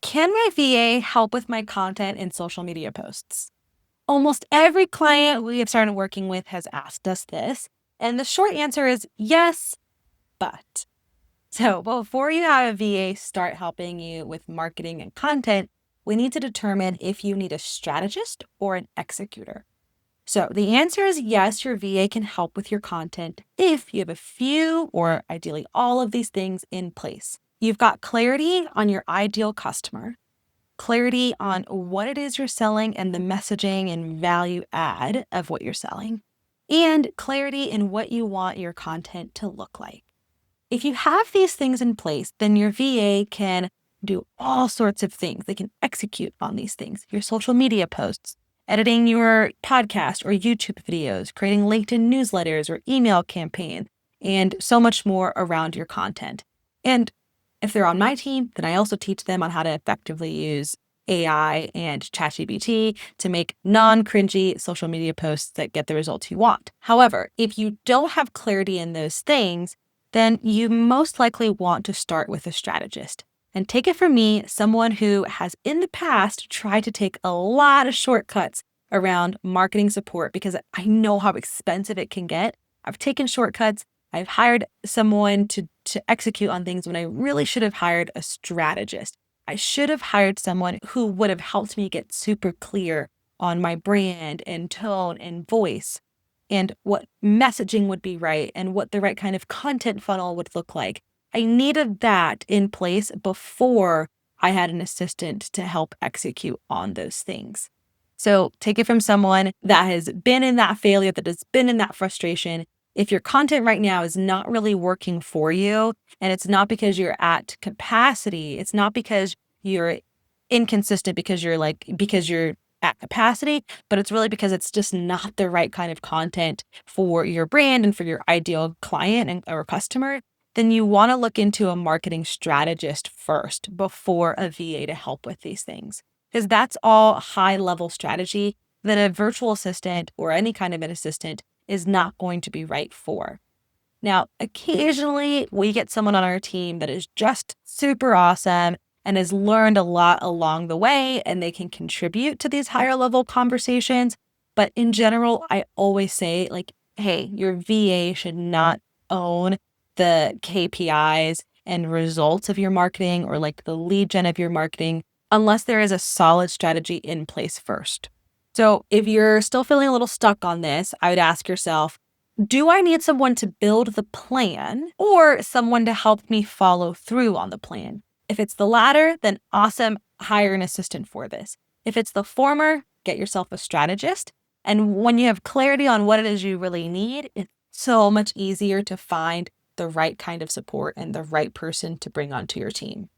Can my VA help with my content and social media posts? Almost every client we have started working with has asked us this. And the short answer is yes, but. So before you have a VA start helping you with marketing and content, we need to determine if you need a strategist or an executor. So the answer is yes, your VA can help with your content if you have a few or ideally all of these things in place. You've got clarity on your ideal customer, clarity on what it is you're selling and the messaging and value add of what you're selling, and clarity in what you want your content to look like. If you have these things in place, then your VA can do all sorts of things. They can execute on these things, your social media posts, editing your podcast or YouTube videos, creating LinkedIn newsletters or email campaigns, and so much more around your content. And if they're on my team, then I also teach them on how to effectively use AI and ChatGPT to make non-cringy social media posts that get the results you want. However, if you don't have clarity in those things, then you most likely want to start with a strategist. And take it from me, someone who has in the past tried to take a lot of shortcuts around marketing support because I know how expensive it can get. I've taken shortcuts. I've hired someone to execute on things when I really should have hired a strategist. I should have hired someone who would have helped me get super clear on my brand and tone and voice and what messaging would be right and what the right kind of content funnel would look like. I needed that in place before I had an assistant to help execute on those things. So take it from someone that has been in that failure, that has been in that frustration. If your content right now is not really working for you, and it's not because you're at capacity, it's not because you're inconsistent because you're at capacity, but it's really because it's just not the right kind of content for your brand and for your ideal client or customer, then you want to look into a marketing strategist first before a VA to help with these things. Because that's all high level strategy that a virtual assistant or any kind of an assistant is not going to be right for. Now, occasionally we get someone on our team that is just super awesome and has learned a lot along the way, and they can contribute to these higher level conversations. But in general, I always say, like, hey, your VA should not own the KPIs and results of your marketing or like the lead gen of your marketing unless there is a solid strategy in place first. So if you're still feeling a little stuck on this, I would ask yourself, do I need someone to build the plan or someone to help me follow through on the plan? If it's the latter, then awesome, hire an assistant for this. If it's the former, get yourself a strategist. And when you have clarity on what it is you really need, it's so much easier to find the right kind of support and the right person to bring onto your team.